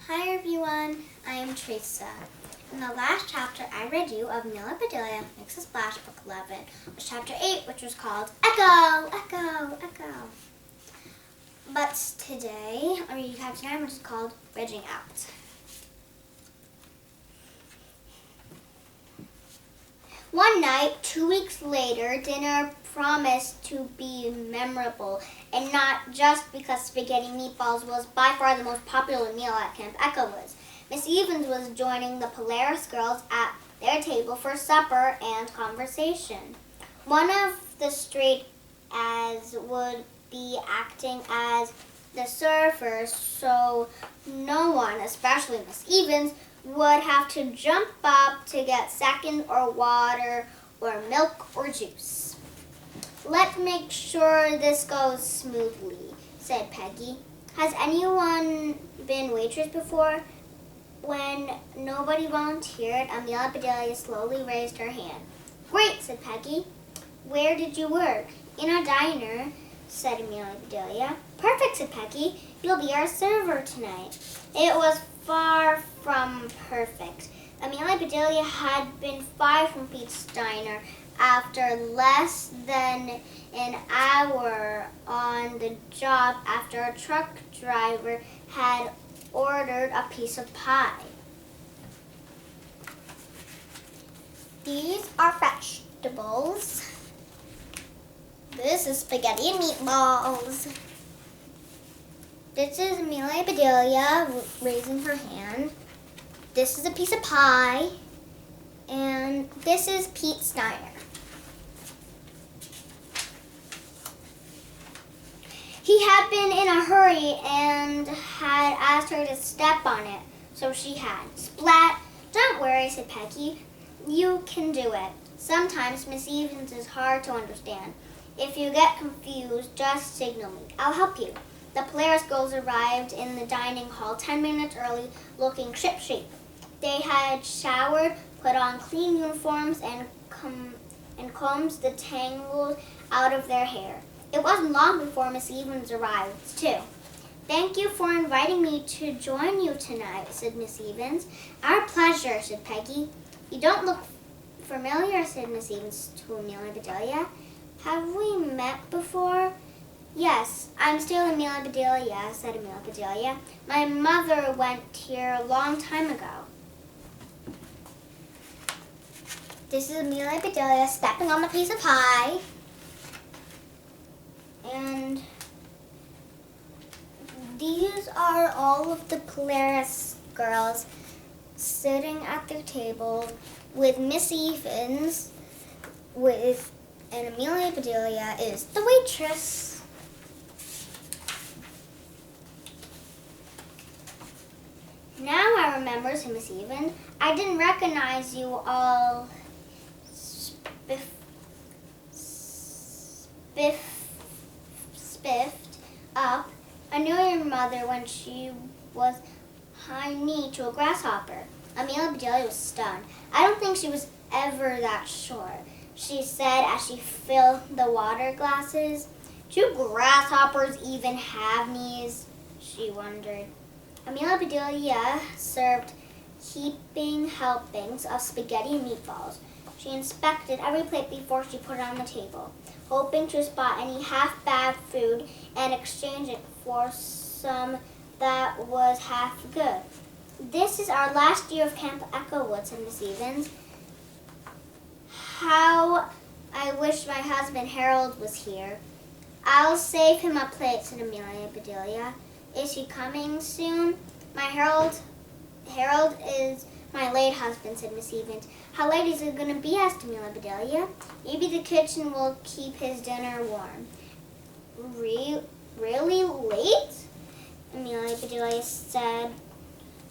Hi everyone, I am Teresa. In the last chapter I read you of Amelia Bedelia Makes a Splash, Book 11, was chapter 8, which was called Echo, Echo, Echo. But today, I'm reading chapter 9, which is called Bridging Out. One night, 2 weeks later, dinner promised to be memorable, and not just because spaghetti meatballs was by far the most popular meal at Camp Echo Woods. Miss Evans was joining the Polaris girls at their table for supper and conversation. One of the straight as would be acting as the surfers, so no one, especially Miss Evans, would have to jump up to get seconds or water or milk or juice. Let's make sure this goes smoothly, said Peggy. Has anyone been waitress before? When nobody volunteered, Amelia Bedelia slowly raised her hand. Great, said Peggy. Where did you work? In a diner, said Amelia Bedelia. Perfect, said Peggy. You'll be our server tonight. It was far from perfect. Amelia Bedelia had been fired from Pete's Diner after less than an hour on the job after a truck driver had ordered a piece of pie. These are vegetables. This is spaghetti and meatballs. This is Amelia Bedelia raising her hand. This is a piece of pie. And this is Pete's Diner. He had been in a hurry and had asked her to step on it, so she had. Splat! Don't worry, said Peggy. You can do it. Sometimes Miss Evans is hard to understand. If you get confused, just signal me. I'll help you. The Polaris girls arrived in the dining hall 10 minutes early, looking shipshape. They had showered, put on clean uniforms, and combed the tangles out of their hair. It wasn't long before Miss Evans arrived, too. Thank you for inviting me to join you tonight, said Miss Evans. Our pleasure, said Peggy. You don't look familiar, said Miss Evans to Amelia Bedelia. Have we met before? Yes, I'm still Amelia Bedelia, said Amelia Bedelia. My mother went here a long time ago. This is Amelia Bedelia stepping on the piece of pie. And these are all of the Polaris girls sitting at their table with Miss Evans and Amelia Bedelia is the waitress. Now I remember, said Miss Evans. I didn't recognize you all spiffed up. I knew your mother when she was high knee to a grasshopper. Amelia Bedelia was stunned. I don't think she was ever that short, she said as she filled the water glasses. Do grasshoppers even have knees? She wondered. Amelia Bedelia served heaping helpings of spaghetti and meatballs. She inspected every plate before she put it on the table, hoping to spot any half-bad food and exchange it for some that was half good. This is our last year of Camp Echo Woods, said Miss Evans. How I wish my husband Harold was here. I'll save him a plate, said Amelia Bedelia. Is he coming soon? My Harold is my late husband, said Miss Evans. How late is it going to be, asked Amelia Bedelia. Maybe the kitchen will keep his dinner warm. Really late? Amelia Bedelia said.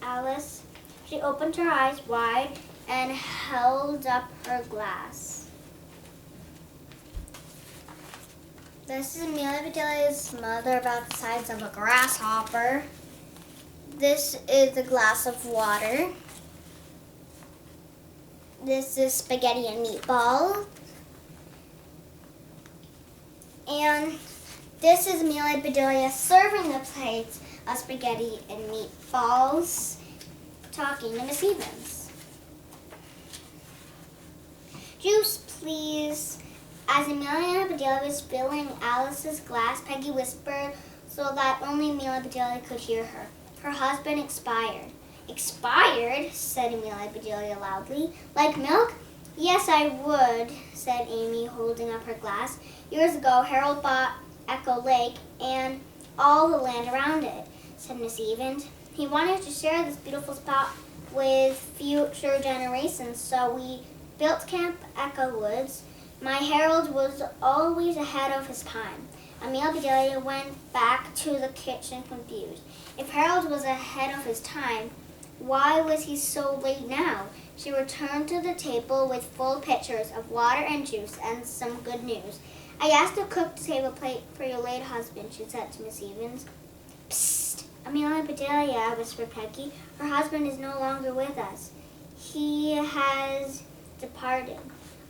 Alice. She opened her eyes wide and held up her glass. This is Amelia Bedelia's mother about the size of a grasshopper. This is a glass of water. This is spaghetti and meatball. And this is Amelia Bedelia serving the plates of spaghetti and meatballs, talking to Miss Evans. Juice, please. As Amelia and Bedelia was filling Alice's glass, Peggy whispered so that only Amelia and Bedelia could hear her. Her husband expired. Expired? Said Amelia and Bedelia loudly. Like milk? Yes, I would, said Amy, holding up her glass. Years ago, Harold bought Echo Lake and all the land around it, said Miss Evans. He wanted to share this beautiful spot with future generations, so we built Camp Echo Woods. My Harold was always ahead of his time. Amelia and Bedelia went back to the kitchen confused. If Harold was ahead of his time, why was he so late now? She returned to the table with full pitchers of water and juice and some good news. I asked the cook to save a plate for your late husband, she said to Miss Evans. Psst, Amelia and Bedelia, whispered Peggy. Her husband is no longer with us. He has departed.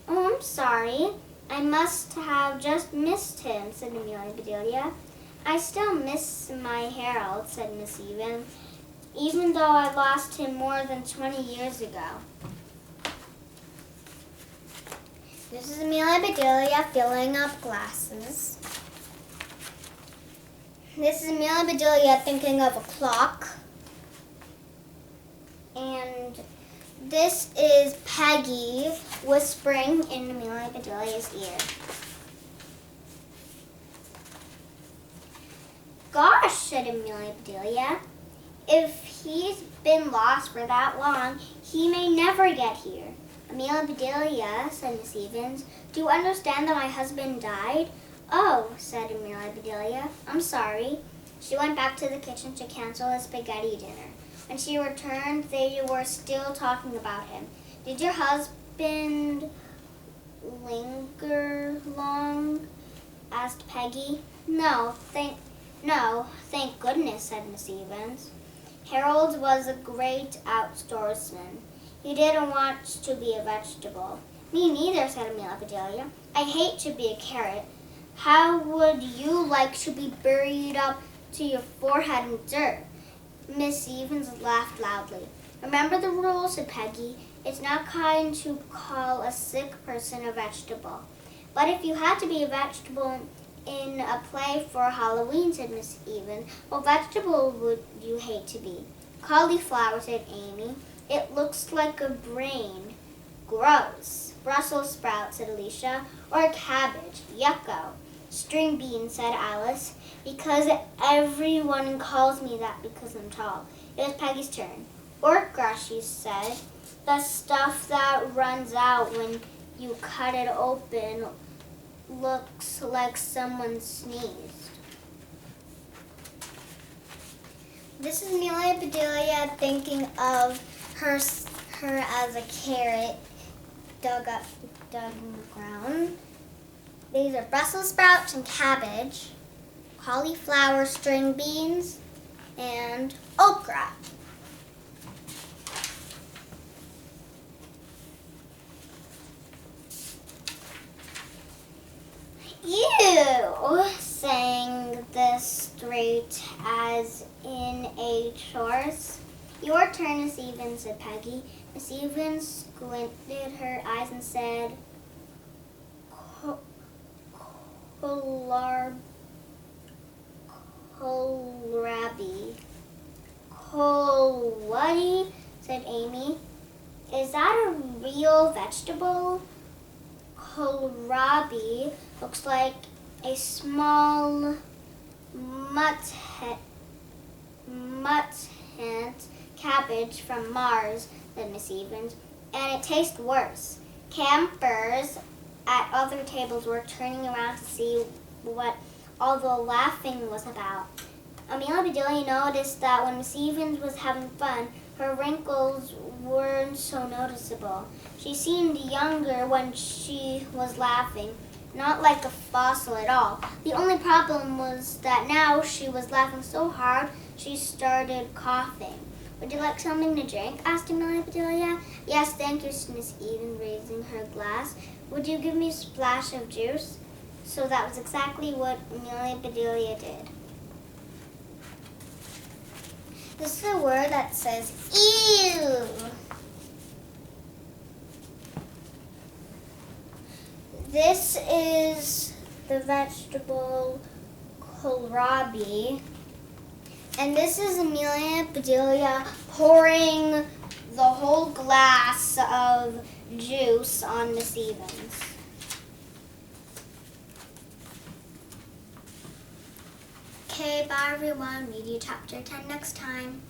Oh, I'm sorry. I must have just missed him, said Amelia and Bedelia. I still miss my Harold, said Miss Evans, even though I lost him more than 20 years ago. This is Amelia and Bedelia filling up glasses. This is Amelia and Bedelia thinking of a clock. And this is Peggy whispering in Amelia and Bedelia's ear. Gosh, said Amelia and Bedelia. If he's been lost for that long, he may never get here. Amelia and Bedelia, said Miss Evans, do you understand that my husband died? Oh, said Amelia and Bedelia, I'm sorry. She went back to the kitchen to cancel a spaghetti dinner. When she returned, they were still talking about him. Did your husband linger long? Asked Peggy. No, thank goodness, said Miss Evans. Harold was a great outdoorsman. He didn't want to be a vegetable. Me neither, said Amelia and Bedelia. I hate to be a carrot. How would you like to be buried up to your forehead in dirt? Miss Evans laughed loudly. Remember the rule, said Peggy. It's not kind to call a sick person a vegetable. But if you had to be a vegetable in a play for Halloween, said Miss Evans, what vegetable would you hate to be? Cauliflower, said Amy. It looks like a brain. Gross. Brussels sprouts, said Alicia. Or a cabbage. Yucko. String beans, said Alice. Because everyone calls me that because I'm tall. It was Peggy's turn. Okra, she said. The stuff that runs out when you cut it open looks like someone sneezed. This is Amelia and Bedelia thinking of her as a carrot dug in the ground. These are Brussels sprouts and cabbage, cauliflower, string beans, and okra. Ew, sang the straight as in a chorus. Your turn, Miss Evans, said Peggy. Miss Evans squinted her eyes and said, Kohlrabi. Kohlrabi, said Amy. Is that a real vegetable? Kohlrabi looks like a small mutt cabbage from Mars, said Miss Evans, and it tastes worse. Campers at other tables were turning around to see what all the laughing was about. Amelia and Bedelia noticed that when Miss Evans was having fun, her wrinkles weren't so noticeable. She seemed younger when she was laughing, not like a fossil at all. The only problem was that now she was laughing so hard she started coughing. Would you like something to drink? Asked Amelia and Bedelia. Yes, thank you, Miss Evans, raising her glass. Would you give me a splash of juice? So that was exactly what Amelia and Bedelia did. This is a word that says ew. This is the vegetable kohlrabi. And this is Amelia Bedelia pouring the whole glass of juice on Miss Evans. Okay, bye everyone. Meet you chapter 10 next time.